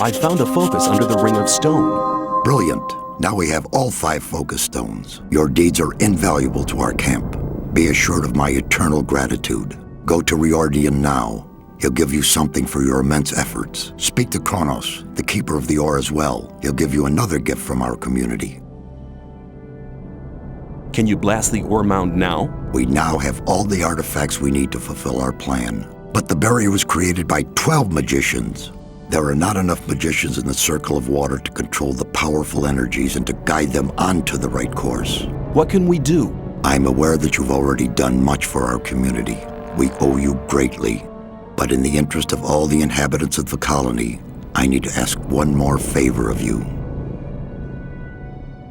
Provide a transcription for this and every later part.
I found a focus under the ring of stone. Brilliant. Now we have all 5 focus stones. Your deeds are invaluable to our camp. Be assured of my eternal gratitude. Go to Riordian now. He'll give you something for your immense efforts. Speak to Kronos, the keeper of the ore as well. He'll give you another gift from our community. Can you blast the ore mound now? We now have all the artifacts we need to fulfill our plan. But the barrier was created by 12 magicians. There are not enough magicians in the circle of water to control the powerful energies and to guide them onto the right course. What can we do? I'm aware that you've already done much for our community. We owe you greatly. But in the interest of all the inhabitants of the colony, I need to ask one more favor of you.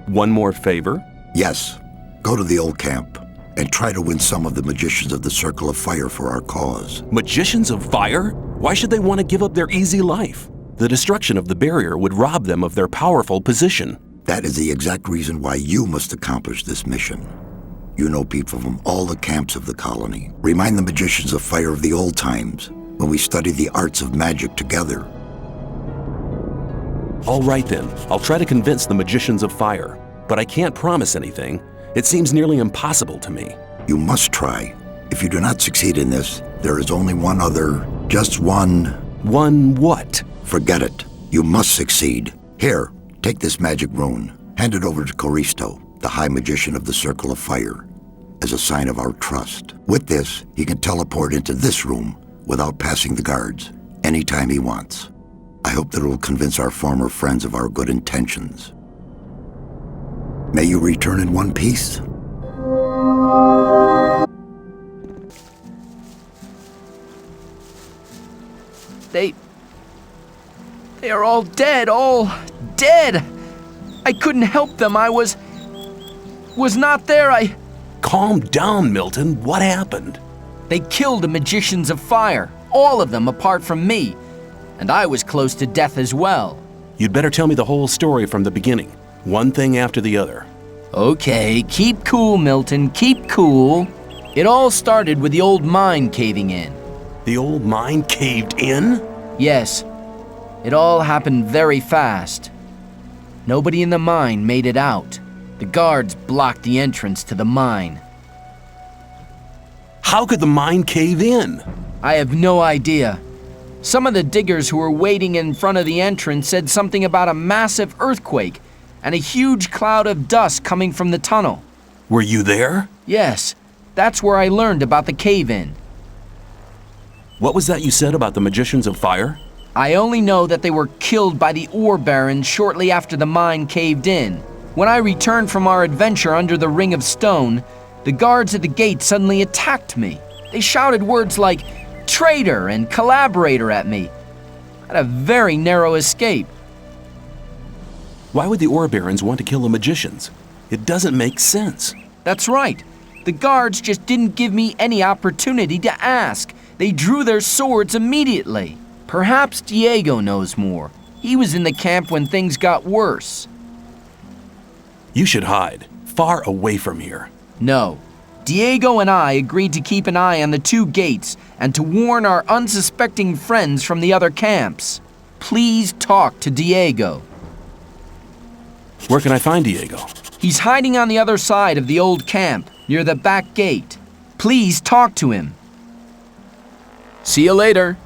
One more favor? Yes. Go to the old camp and try to win some of the magicians of the Circle of Fire for our cause. Magicians of fire? Why should they want to give up their easy life? The destruction of the barrier would rob them of their powerful position. That is the exact reason why you must accomplish this mission. You know people from all the camps of the colony. Remind the magicians of fire of the old times, when we studied the arts of magic together. All right then, I'll try to convince the magicians of fire, but I can't promise anything. It seems nearly impossible to me. You must try. If you do not succeed in this, there is only one other, just one... One what? Forget it. You must succeed. Here, take this magic rune. Hand it over to Coristo, the High Magician of the Circle of Fire, as a sign of our trust. With this, he can teleport into this room without passing the guards, anytime he wants. I hope that it will convince our former friends of our good intentions. May you return in one piece. They are all dead, I couldn't help them. I was not there. Calm down, Milton. What happened? They killed the magicians of fire, all of them apart from me, and I was close to death as well. You'd better tell me the whole story from the beginning, one thing after the other. Okay, keep cool, Milton, keep cool. It all started with the old mine caving in. The old mine caved in? Yes. It all happened very fast. Nobody in the mine made it out. The guards blocked the entrance to the mine. How could the mine cave in? I have no idea. Some of the diggers who were waiting in front of the entrance said something about a massive earthquake and a huge cloud of dust coming from the tunnel. Were you there? Yes, that's where I learned about the cave-in. What was that you said about the magicians of fire? I only know that they were killed by the ore barons shortly after the mine caved in. When I returned from our adventure under the Ring of Stone, the guards at the gate suddenly attacked me. They shouted words like traitor and collaborator at me. I had a very narrow escape. Why would the ore barons want to kill the magicians? It doesn't make sense. That's right. The guards just didn't give me any opportunity to ask. They drew their swords immediately. Perhaps Diego knows more. He was in the camp when things got worse. You should hide, far away from here. No. Diego and I agreed to keep an eye on the 2 gates and to warn our unsuspecting friends from the other camps. Please talk to Diego. Where can I find Diego? He's hiding on the other side of the old camp, near the back gate. Please talk to him. See you later.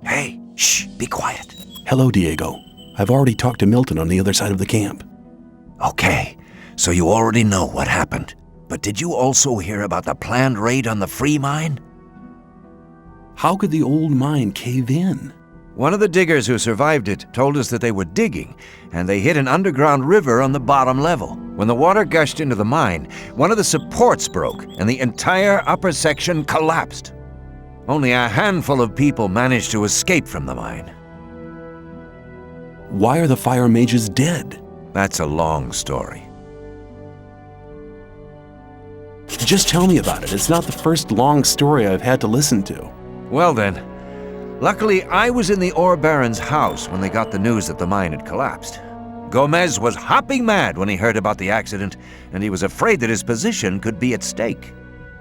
Hey, shh, be quiet. Hello, Diego. I've already talked to Milton on the other side of the camp. Okay, so you already know what happened. But did you also hear about the planned raid on the free mine? How could the old mine cave in? One of the diggers who survived it told us that they were digging, and they hit an underground river on the bottom level. When the water gushed into the mine, one of the supports broke, and the entire upper section collapsed. Only a handful of people managed to escape from the mine. Why are the fire mages dead? That's a long story. Just tell me about it. It's not the first long story I've had to listen to. Well then, luckily I was in the ore baron's house when they got the news that the mine had collapsed. Gomez was hopping mad when he heard about the accident, and he was afraid that his position could be at stake.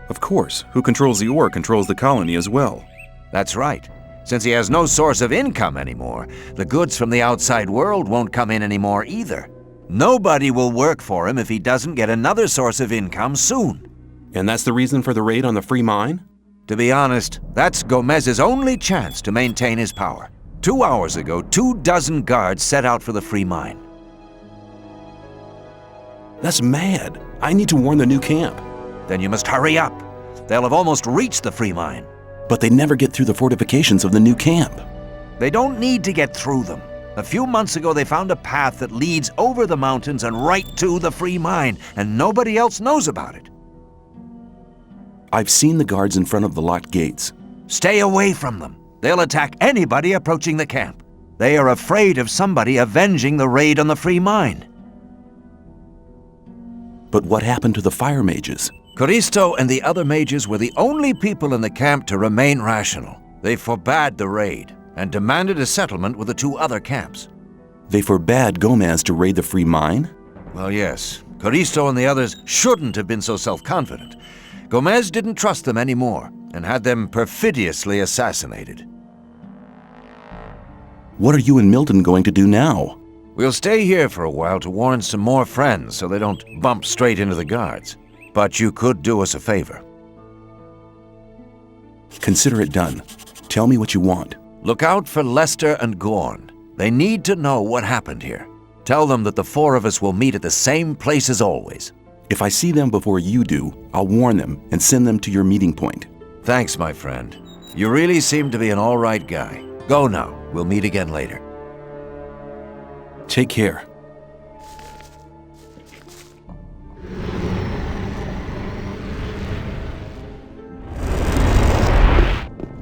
Of course, who controls the ore controls the colony as well. That's right. Since he has no source of income anymore, the goods from the outside world won't come in anymore either. Nobody will work for him if he doesn't get another source of income soon. And that's the reason for the raid on the free mine? To be honest, that's Gomez's only chance to maintain his power. 2 hours ago, 24 guards set out for the free mine. That's mad. I need to warn the new camp. Then you must hurry up. They'll have almost reached the free mine. But they never get through the fortifications of the new camp. They don't need to get through them. A few months ago, they found a path that leads over the mountains and right to the free mine, and nobody else knows about it. I've seen the guards in front of the locked gates. Stay away from them. They'll attack anybody approaching the camp. They are afraid of somebody avenging the raid on the free mine. But what happened to the fire mages? Coristo and the other mages were the only people in the camp to remain rational. They forbade the raid and demanded a settlement with the 2 other camps. They forbade Gomez to raid the free mine? Well, yes. Coristo and the others shouldn't have been so self-confident. Gomez didn't trust them anymore and had them perfidiously assassinated. What are you and Milton going to do now? We'll stay here for a while to warn some more friends so they don't bump straight into the guards. But you could do us a favor. Consider it done. Tell me what you want. Look out for Lester and Gorn. They need to know what happened here. Tell them that the 4 of us will meet at the same place as always. If I see them before you do, I'll warn them and send them to your meeting point. Thanks, my friend. You really seem to be an all right guy. Go now. We'll meet again later. Take care.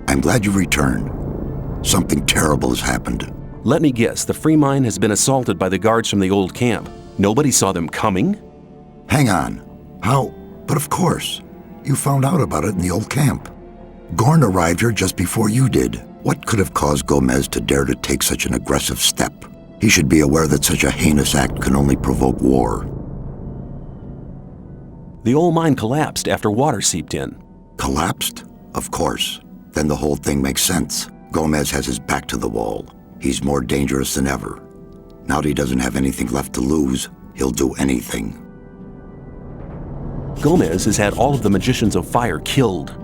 I'm glad you returned. Something terrible has happened. Let me guess, the free mine has been assaulted by the guards from the old camp. Nobody saw them coming? Hang on. How? But of course. You found out about it in the old camp. Gorn arrived here just before you did. What could have caused Gomez to dare to take such an aggressive step? He should be aware that such a heinous act can only provoke war. The old mine collapsed after water seeped in. Collapsed? Of course. Then the whole thing makes sense. Gomez has his back to the wall. He's more dangerous than ever. Now that he doesn't have anything left to lose, he'll do anything. Gomez has had all of the Magicians of Fire killed.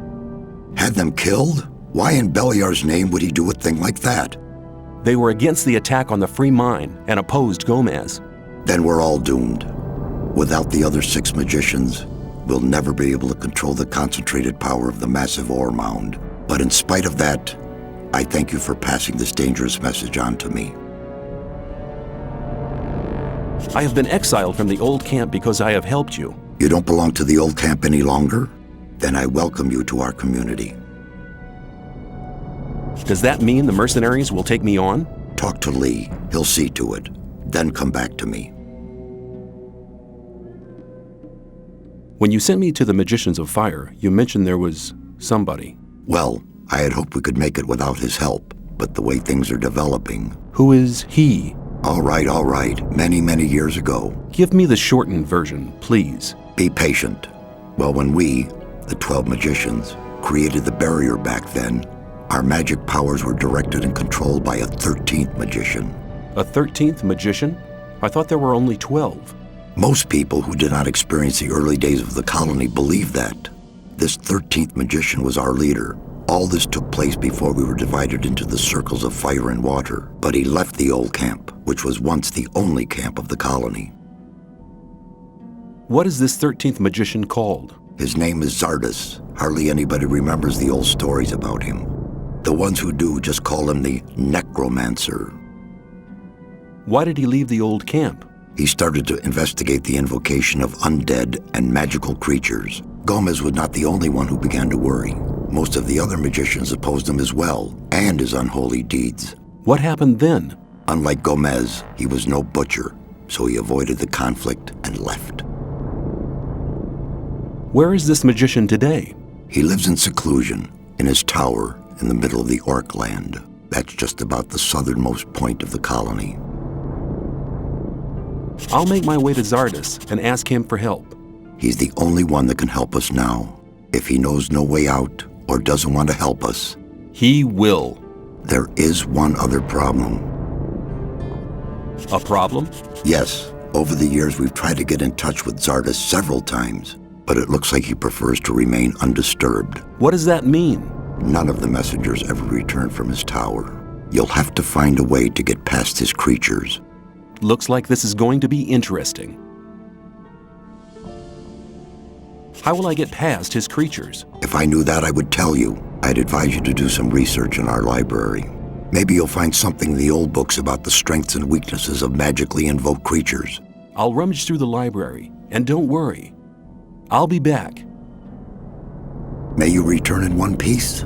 Had them killed? Why in Beliar's name would he do a thing like that? They were against the attack on the free mine and opposed Gomez. Then we're all doomed. Without the other 6 magicians, we'll never be able to control the concentrated power of the massive ore mound. But in spite of that, I thank you for passing this dangerous message on to me. I have been exiled from the old camp because I have helped you. You don't belong to the old camp any longer? Then I welcome you to our community. Does that mean the mercenaries will take me on? Talk to Lee. He'll see to it. Then come back to me. When you sent me to the Magicians of Fire, you mentioned there was somebody. Well, I had hoped we could make it without his help, but the way things are developing... Who is he? All right. Many, many years ago. Give me the shortened version, please. Be patient. Well, when we, the 12 magicians, created the barrier back then, our magic powers were directed and controlled by a 13th magician. A 13th magician? I thought there were only 12. Most people who did not experience the early days of the colony believe that. This 13th magician was our leader. All this took place before we were divided into the circles of fire and water, but he left the old camp, which was once the only camp of the colony. What is this 13th magician called? His name is Zardus. Hardly anybody remembers the old stories about him. The ones who do just call him the Necromancer. Why did he leave the old camp? He started to investigate the invocation of undead and magical creatures. Gomez was not the only one who began to worry. Most of the other magicians opposed him as well, and his unholy deeds. What happened then? Unlike Gomez, he was no butcher, so he avoided the conflict and left. Where is this magician today? He lives in seclusion, in his tower in the middle of the Orc land. That's just about the southernmost point of the colony. I'll make my way to Zardus and ask him for help. He's the only one that can help us now. If he knows no way out or doesn't want to help us, He will. there is one other problem. A problem? Yes, over the years we've tried to get in touch with Zardes several times, but it looks like he prefers to remain undisturbed. What does that mean? None of the messengers ever returned from his tower. You'll have to find a way to get past his creatures. Looks like this is going to be interesting. How will I get past his creatures? If I knew that, I would tell you. I'd advise you to do some research in our library. Maybe you'll find something in the old books about the strengths and weaknesses of magically invoked creatures. I'll rummage through the library, and don't worry. I'll be back. May you return in one piece.